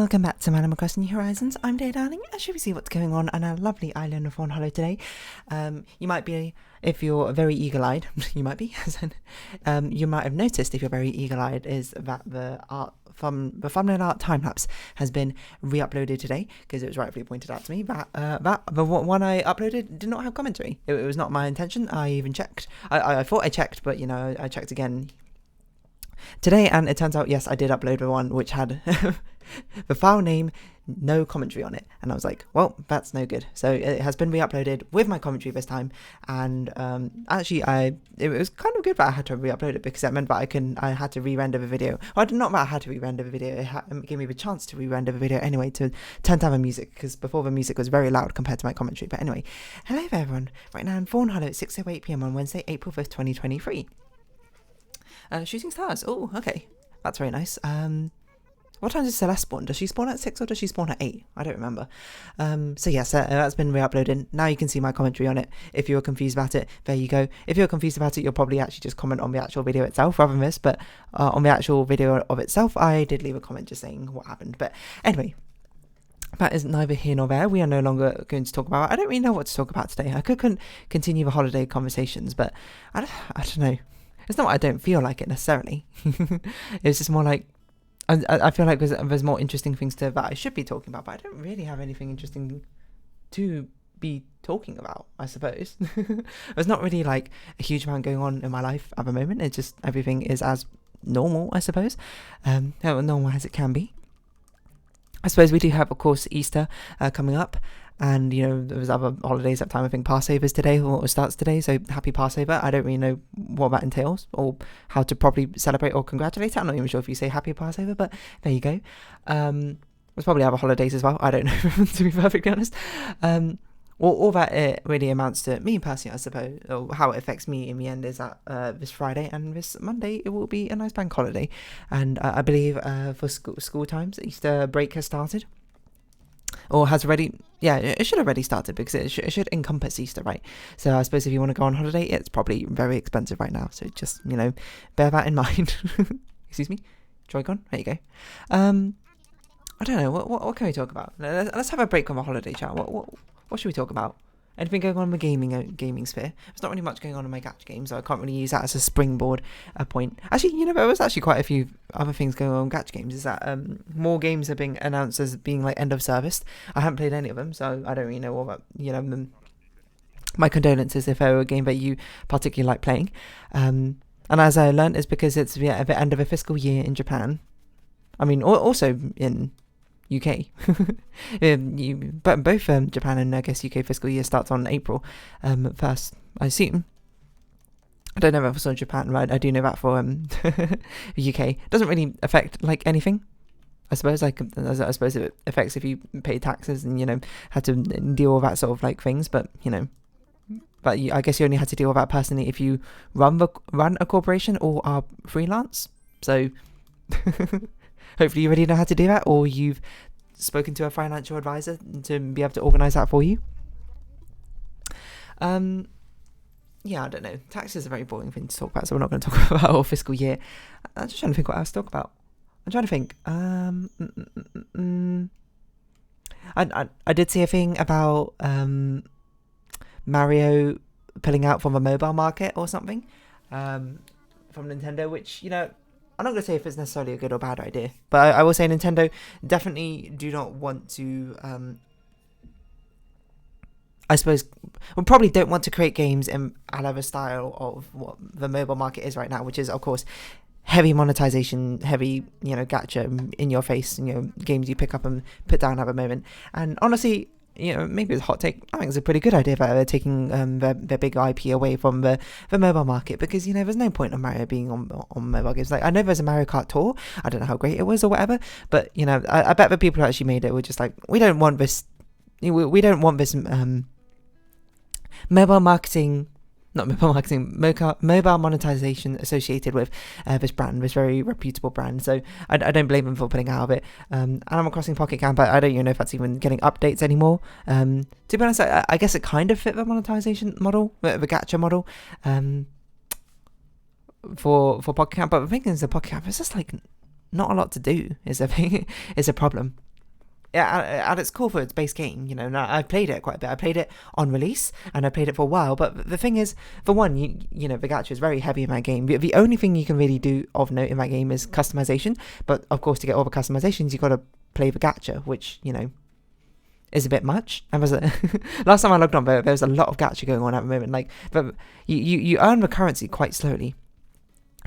Welcome back to Animal Crossing New Horizons. I'm Day Darling. As you can see what's going on our lovely island of Fawnhollow today. You might be, if you're very eagle-eyed, you might be, you might have noticed if you're very eagle-eyed is that the art from the thumbnail art time-lapse has been re-uploaded today, because it was rightfully pointed out to me that the one I uploaded did not have commentary. It was not my intention. I even checked. I thought I checked, but I checked again today, and it turns out, yes, I did upload the one which had the file name, no commentary on it, and I was like, well, that's no good. So it has been re-uploaded with my commentary this time, and actually it was kind of good that I had to re-upload it, because that meant that I had to re-render the video. Well, not that I had to re-render the video, it gave me the chance to re-render the video anyway, to turn down the music, because before the music was very loud compared to my commentary. But anyway, hello there everyone, right now in Fawnhallow at 6:08 PM on Wednesday, April 5th, 2023. Shooting stars. Oh, okay. That's very nice. What time does Celeste spawn? Does she spawn at 6 or does she spawn at 8? I don't remember. So yes, that's been re-uploaded. Now you can see my commentary on it. If you were confused about it, there you go. If you're confused about it, you'll probably actually just comment on the actual video itself rather than this. But on the actual video of itself, I did leave a comment just saying what happened. But anyway, that is neither here nor there. We are no longer going to talk about it. I don't really know what to talk about today. I could continue the holiday conversations, but I don't know. It's not I don't feel like it necessarily. It's just more like I feel like there's more interesting things that I should be talking about, but I don't really have anything interesting to be talking about, I suppose. There's not really like a huge amount going on in my life at the moment. It's just everything is as normal, I suppose. Normal as it can be. I suppose we do have, of course, Easter coming up. And, there's other holidays at time. I think Passover's today, or starts today, so happy Passover. I don't really know what that entails, or how to properly celebrate or congratulate it. I'm not even sure if you say happy Passover, but there you go. There's probably other holidays as well. I don't know, to be perfectly honest. All that it really amounts to, me personally, I suppose, or how it affects me in the end, is that this Friday and this Monday, it will be a nice bank holiday. And I believe for school times, Easter break has started. Or has already, it should have already started, because it should encompass Easter, right? So I suppose if you want to go on holiday, it's probably very expensive right now. So just, bear that in mind. Excuse me? Joy-Con? There you go. I don't know, what can we talk about? Let's have a break on the holiday chat. What should we talk about? Anything going on in the gaming sphere? There's not really much going on in my gacha games, so I can't really use that as a springboard point. Actually, there was actually quite a few other things going on in gacha games. Is that more games are being announced as being like end of service. I haven't played any of them, so I don't really know what my condolences if there were a game that you particularly like playing. And as I learned, it's because it's the end of a fiscal year in Japan. I mean, also in UK. But both Japan and I guess UK fiscal year starts on April 1st, I assume. I don't know if it's on Japan, right? I do know that for UK. Doesn't really affect like anything, I suppose. I suppose it affects if you pay taxes and had to deal with that sort of like things. But but I guess you only had to deal with that personally if you run a corporation or are freelance. So hopefully you already know how to do that, or you've spoken to a financial advisor to be able to organise that for you. I don't know. Tax is a very boring thing to talk about, so we're not going to talk about our fiscal year. I'm just trying to think what else to talk about. I'm trying to think. I did see a thing about Mario pulling out from the mobile market or something from Nintendo, which, I'm not going to say if it's necessarily a good or bad idea, but I will say Nintendo definitely do not want to, I suppose, probably don't want to create games in a la the style of what the mobile market is right now, which is, of course, heavy monetization, heavy, gacha in your face, games you pick up and put down at the moment. And honestly, maybe it's a hot take. I think it's a pretty good idea that they're taking their big IP away from the mobile market, because there's no point of Mario being on mobile games. Like, I know there's a Mario Kart Tour. I don't know how great it was or whatever, but I bet the people who actually made it were just like, we don't want this. We don't want this mobile monetization associated with this brand, this very reputable brand. So I don't blame them for putting out of it. Animal Crossing Pocket Camp, I don't even know if that's even getting updates anymore. To be honest, I guess it kind of fit the monetization model, the gacha model, for Pocket Camp. But the thing is, the Pocket Camp is just like not a lot to do. Is a problem. at its core for its base game, you know, and I've played it quite a bit. I played it on release and I played it for a while. But the thing is, for one, you know, the gacha is very heavy in that game. The only thing you can really do of note in that game is customization. But of course, to get all the customizations, you got to play the gacha, which, you know, is a bit much. And last time I logged on, there was a lot of gacha going on at the moment. Like, but you earn the currency quite slowly,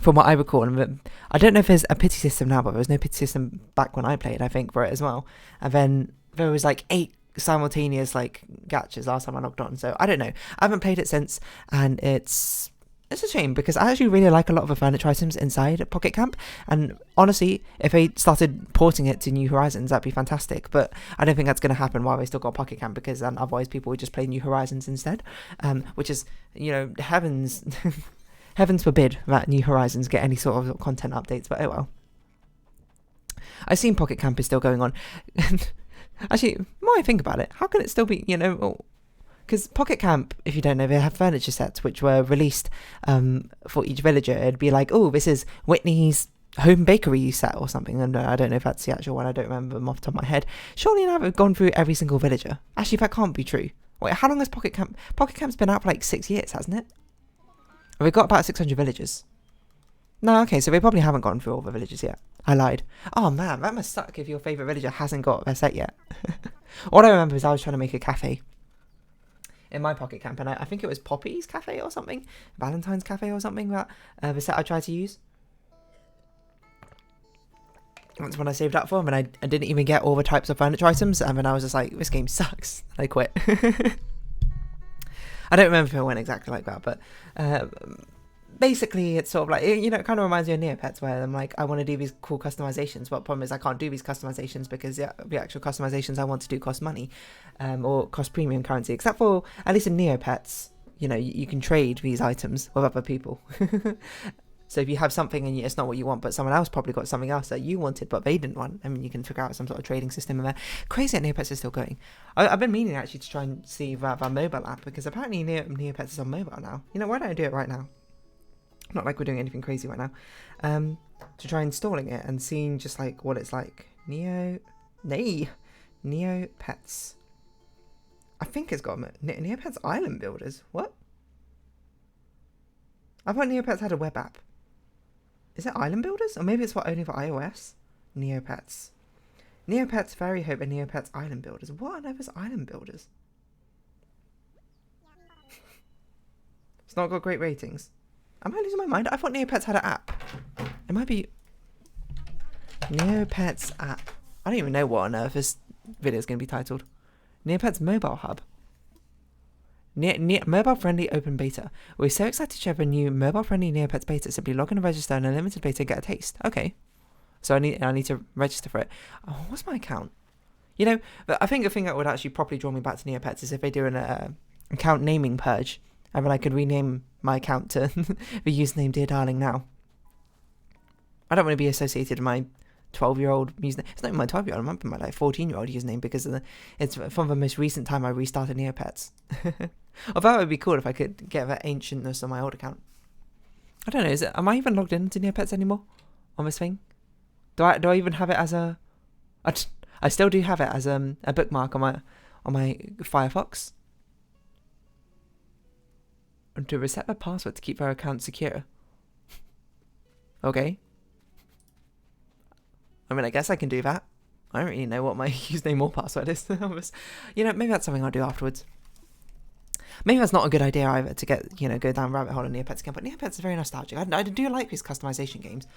from what I recall. And I don't know if there's a pity system now, but there was no pity system back when I played, I think, for it as well. And then there was like 8 simultaneous like gachas last time I logged on. So I don't know. I haven't played it since, and it's a shame because I actually really like a lot of the furniture items inside Pocket Camp, and honestly, if they started porting it to New Horizons, that'd be fantastic. But I don't think that's going to happen while they still got Pocket Camp, because otherwise people would just play New Horizons instead, which is, you know, heavens forbid that New Horizons get any sort of content updates. But oh well. I've seen Pocket Camp is still going on. Actually, the more I think about it, how can it still be, you know? Because Pocket Camp, if you don't know, they have furniture sets which were released for each villager. It'd be like, oh, this is Whitney's home bakery set or something. And I don't know if that's the actual one. I don't remember them off the top of my head. Surely now they've gone through every single villager. Actually, that can't be true. Wait, how long has Pocket Camp? Pocket Camp's been out for like 6 years, hasn't it? We've got about 600 villagers. No, okay, so they probably haven't gone through all the villagers yet. I lied. Oh man, that must suck if your favourite villager hasn't got their set yet. All I remember is I was trying to make a cafe in my Pocket Camp, and I think it was Poppy's Cafe or something, Valentine's Cafe or something, that the set I tried to use. That's when I saved up for them, and I didn't even get all the types of furniture items, and then I was just like, this game sucks. I quit. I don't remember if it went exactly like that, but basically it's sort of like, you know, it kind of reminds me of Neopets, where I'm like, I want to do these cool customizations, but the problem is I can't do these customizations because the actual customizations I want to do cost money, or cost premium currency, except for, at least in Neopets, you know, you can trade these items with other people. So if you have something and it's not what you want, but someone else probably got something else that you wanted but they didn't want, I mean, you can figure out some sort of trading system in there. Crazy that Neopets is still going. I've been meaning actually to try and see that mobile app, because apparently Neopets is on mobile now. You know, why don't I do it right now? Not like we're doing anything crazy right now. To try installing it and seeing just like what it's like. Neopets. I think it's got Neopets Island Builders. What? I thought Neopets had a web app. Is it Island Builders? Or maybe it's only for iOS? Neopets. Neopets Fairy Hope and Neopets Island Builders. What on earth is Island Builders? It's not got great ratings. Am I losing my mind? I thought Neopets had an app. It might be Neopets app. I don't even know what on earth this video is going to be titled. Neopets Mobile Hub. Mobile-friendly open beta. We're so excited to have a new mobile-friendly Neopets beta. Simply log in and register in a limited beta and get a taste. Okay. So I need to register for it. Oh, what's my account? You know, I think the thing that would actually properly draw me back to Neopets is if they do an account naming purge. And then I could rename my account to the username Dear Darling Now. I don't want to be associated with my 12-year-old username. It's not even my 12-year-old, it might be my like 14-year-old username, because it's from the most recent time I restarted Neopets. Although it would be cool if I could get that ancientness on my old account. I don't know, am I even logged into Neopets anymore on this thing? Do I even have it as a... I still do have it as a bookmark on my Firefox. And to reset the password to keep our account secure. Okay. I mean, I guess I can do that. I don't really know what my username or password is. You know, maybe that's something I'll do afterwards. Maybe that's not a good idea either, to get, you know, go down rabbit hole in Neopets again. But Neopets is very nostalgic. I do like these customization games.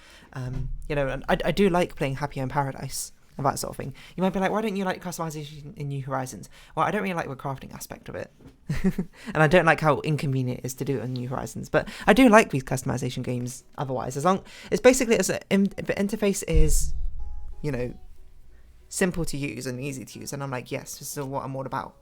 You know, and I do like playing Happy Home Paradise and that sort of thing. You might be like, why don't you like customization in New Horizons? Well, I don't really like the crafting aspect of it. And I don't like how inconvenient it is to do it in New Horizons. But I do like these customization games otherwise. It's basically, if the interface is, you know, simple to use and easy to use, and I'm like, yes, this is what I'm all about.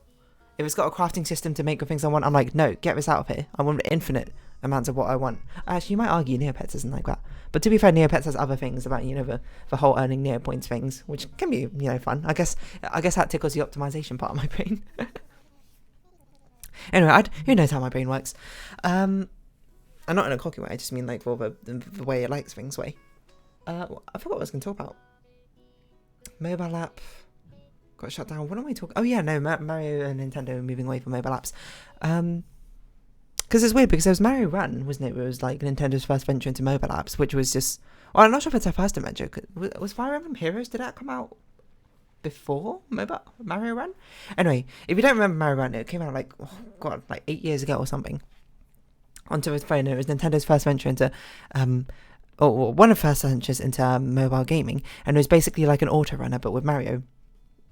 If it's got a crafting system to make the things I want, I'm like, no, get this out of here. I want infinite amounts of what I want. Actually, you might argue Neopets isn't like that. But to be fair, Neopets has other things about, you know, the whole earning Neo points things, which can be, you know, fun. I guess that tickles the optimization part of my brain. Anyway, who knows how my brain works. And not in a cocky way, I just mean like for the way it likes things way. I forgot what I was going to talk about. Mobile app. got shut down. What am I talking? Oh yeah, no, Mario and Nintendo are moving away from mobile apps. Because it's weird because there was Mario Run, wasn't it? It was like Nintendo's first venture into mobile apps, which was just. Well, I'm not sure if it's their first adventure. Was Fire Emblem Heroes, did that come out before Mario Run? Anyway, if you don't remember Mario Run, it came out like 8 years ago or something. Onto his phone, it was Nintendo's first venture into or one of the first ventures into mobile gaming, and it was basically like an auto runner but with Mario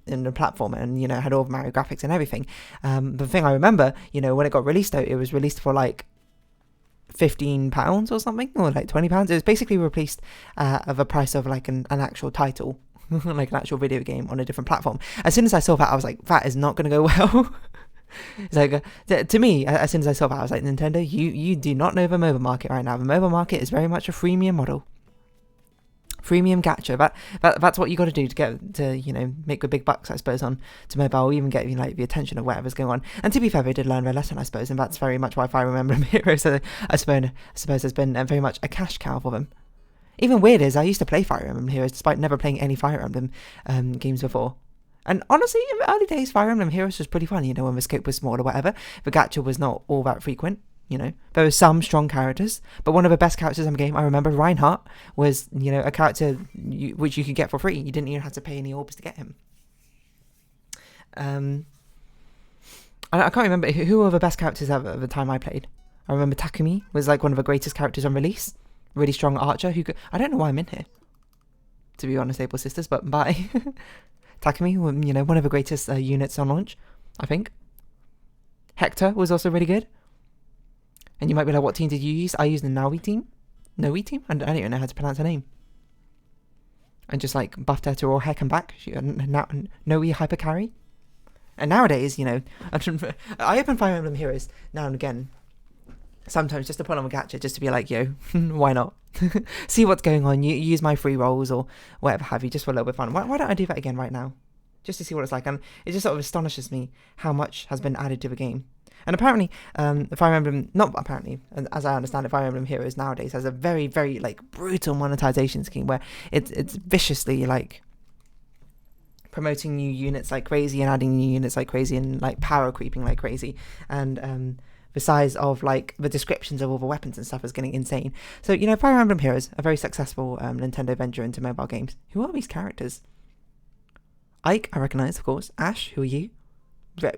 in the platform, and had all of Mario graphics and everything. The thing I remember, when it got released, though, it was released for like £15 or something, or like £20. It was basically released of a price of like an actual title, like an actual video game on a different platform. As soon as I saw that, I was like, that is not going to go well. It's like, to me, as soon as I saw that, I was like, Nintendo, you do not know the mobile market right now. The mobile market is very much a freemium model. Freemium gacha. That's what you got to do to get to, make the big bucks, I suppose, on to mobile, or even get like the attention of whatever's going on. And to be fair, they did learn their lesson, I suppose, and that's very much why Fire Emblem Heroes, I suppose, has been very much a cash cow for them. Even weird is, I used to play Fire Emblem Heroes despite never playing any Fire Emblem games before. And honestly, in the early days, Fire Emblem Heroes was pretty fun, when the scope was small or whatever. The gacha was not all that frequent, There were some strong characters, but one of the best characters in the game, I remember, Reinhardt, was, a character which you could get for free. You didn't even have to pay any orbs to get him. I can't remember who were the best characters ever at the time I played. I remember Takumi was like one of the greatest characters on release. Really strong archer who could... I don't know why I'm in here, to be honest, Able Sisters, but bye. Takumi, one of the greatest units on launch, I think. Hector was also really good. And you might be like, what team did you use? I used the Noe team. Noe team? I don't even know how to pronounce her name. And just like buffed her to all heck and back. Noe hyper carry. And nowadays, I open Fire Emblem Heroes now and again. Sometimes just to put on a gacha, just to be like, why not? See what's going on. You use my free rolls or whatever have you, just for a little bit of fun. Why don't I do that again right now? Just to see what it's like. And it just sort of astonishes me how much has been added to the game. And apparently, Fire Emblem, not apparently, as I understand it, Fire Emblem Heroes nowadays has a very, very like brutal monetization scheme where it's viciously like promoting new units like crazy and adding new units like crazy and like power creeping like crazy. And the size of like the descriptions of all the weapons and stuff is getting insane. So, Fire Emblem Heroes, a very successful Nintendo venture into mobile games. Who are these characters? Ike, I recognise, of course. Ash, who are you?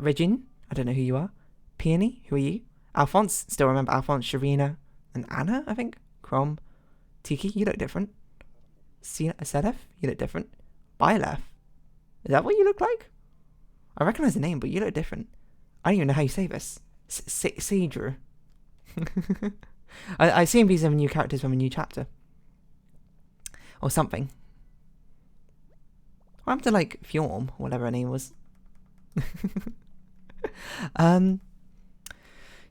Regine, I don't know who you are. Peony, who are you? Alphonse, still remember Alphonse, Sharina, and Anna, I think. Crom, Tiki, you look different. Sedef, you look different. Byleth, is that what you look like? I recognise the name, but you look different. I don't even know how you say this. Cedra. I assume these are new characters from a new chapter. Or something. What happened to, like, Fjorm, or whatever her name was?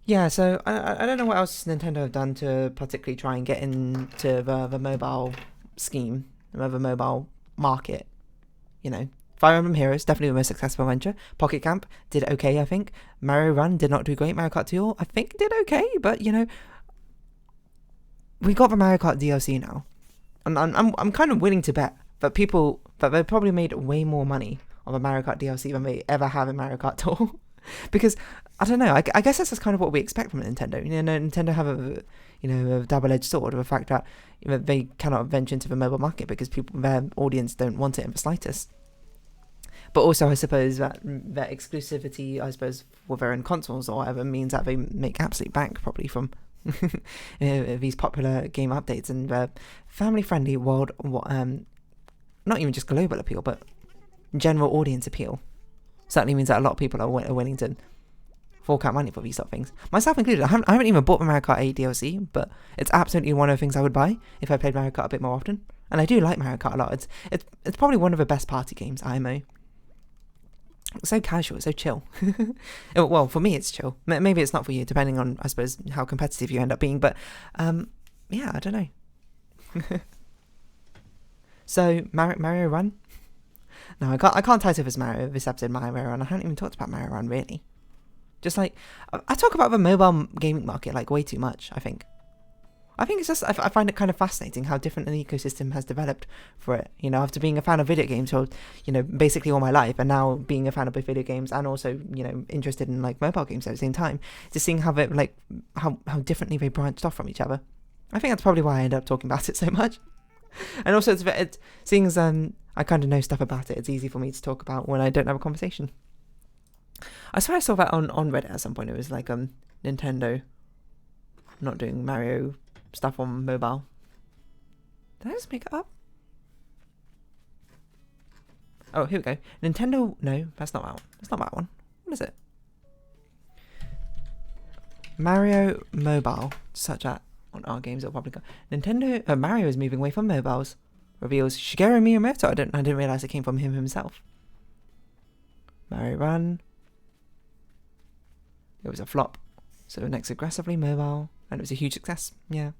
Yeah, so I don't know what else Nintendo have done to particularly try and get into the mobile scheme, the mobile market, Fire Emblem Heroes, definitely the most successful venture. Pocket Camp did okay, I think. Mario Run did not do great. Mario Kart 2, I think, did okay, but, we got the Mario Kart DLC now. And I'm kind of willing to bet that they probably made way more money on the Mario Kart DLC than they ever have in Mario Kart Tour. Because, I don't know, I guess that's just kind of what we expect from Nintendo. Nintendo have a double-edged sword of the fact that they cannot venture into the mobile market because their audience don't want it in the slightest. But also, I suppose that their exclusivity, I suppose, with their own consoles or whatever, means that they make absolute bank probably from these popular game updates and family-friendly world, not even just global appeal, but general audience appeal. Certainly means that a lot of people are willing to fork out money for these sort of things. Myself included. I haven't even bought the Mario Kart 8 DLC, but it's absolutely one of the things I would buy if I played Mario Kart a bit more often. And I do like Mario Kart a lot. It's probably one of the best party games, IMO. It's so casual, it's so chill. Well, for me it's chill. Maybe it's not for you, depending on, I suppose, how competitive you end up being. But, yeah, I don't know. So, Mario Run? No, I can't title this episode Mario Run. I haven't even talked about Mario Run, really. Just like, I talk about the mobile gaming market, like, way too much, I think. I think it's just, I find it kind of fascinating how different an ecosystem has developed for it. You know, after being a fan of video games for, you know, basically all my life, and now being a fan of both video games and also, you know, interested in like mobile games at the same time, just seeing how it, like, how differently they branched off from each other. I think that's probably why I end up talking about it so much. And also, it's seeing as I kind of know stuff about it, it's easy for me to talk about when I don't have a conversation. I swear I saw that on Reddit at some point. It was like Nintendo not doing Mario stuff on mobile. Did I just make it up? Oh, here we go. Nintendo. No, that's not that one. That's not that one. What is it? Mario Mobile. Such at on our games or public. Nintendo. Mario is moving away from mobiles. Reveals Shigeru Miyamoto. I didn't realize it came from him himself. Mario Run. It was a flop. So next, aggressively mobile, and it was a huge success. Yeah.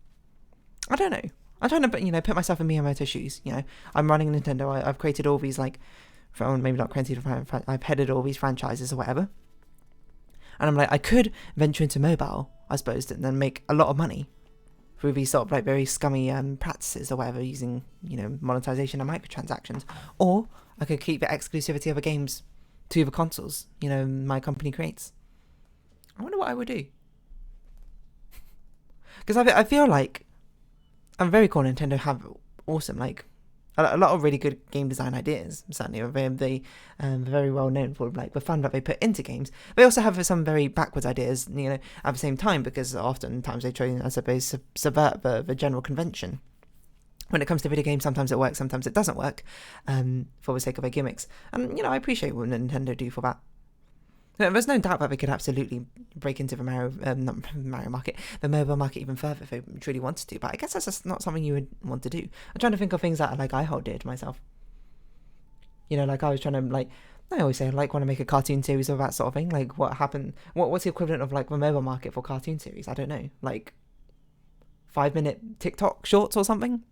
I don't know. I'm trying to, you know, put myself in Miyamoto's shoes. You know, I'm running Nintendo. I've created all these, like, maybe not created. I've headed all these franchises or whatever. And I'm like, I could venture into mobile, I suppose, and then make a lot of money through these sort of like very scummy practices or whatever, using, you know, monetization and microtransactions. Or I could keep the exclusivity of the games to the consoles, you know, my company creates. I wonder what I would do. Because I feel like I'm very cool. Nintendo have awesome, like, a lot of really good game design ideas. Certainly, they very well known for like the fun that they put into games. They also have some very backwards ideas, you know, at the same time, because oftentimes they try, I suppose, subvert the general convention. When it comes to video games, sometimes it works, sometimes it doesn't work, for the sake of their gimmicks. And, you know, I appreciate what Nintendo do for that. There's no doubt that they could absolutely break into the Mario market, the mobile market even further if they truly wanted to, but I guess that's just not something you would want to do. I'm trying to think of things that like iHeart did myself. You know, like I was trying to, like, I always say I like want to make a cartoon series or that sort of thing. Like, what happened? What's the equivalent of like the mobile market for cartoon series? I don't know. Like 5-minute TikTok shorts or something.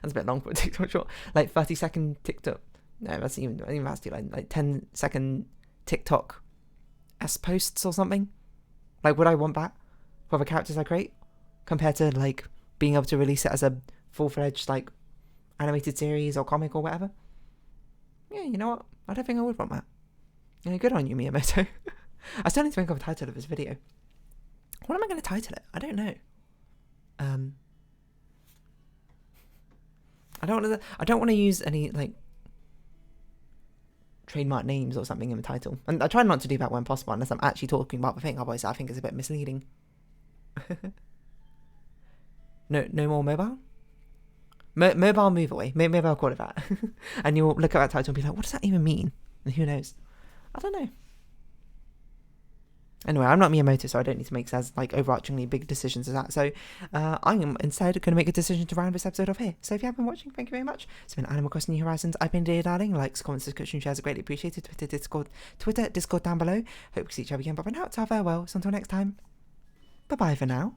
That's a bit long for a TikTok short. Like 30-second TikTok. No, that's even that's too like 10-second TikTok posts or something. Like, would I want that for the characters I create compared to like being able to release it as a full-fledged like animated series or comic or whatever? Yeah, you know what? I don't think I would want that. You know, good on you, Miyamoto. I still need to think of a title of this video. What am I going to title it? I don't know. I don't want to use any like trademark names or something in the title, and I try not to do that when possible unless I'm actually talking about the thing, otherwise I think it's a bit misleading. No more mobile? Mobile move away. Maybe I'll call it that. And you'll look at that title and be like, what does that even mean? And who knows? I don't know. Anyway, I'm not Miyamoto, so I don't need to make as like overarchingly big decisions as that. So I am instead going to make a decision to round this episode off here. So if you have been watching, thank you very much. It's been Animal Crossing New Horizons. I've been Dear Darling. Likes, comments, description, shares are greatly appreciated. Twitter, Discord down below. Hope to see each other again. But for now, it's our farewell. So until next time, bye bye for now.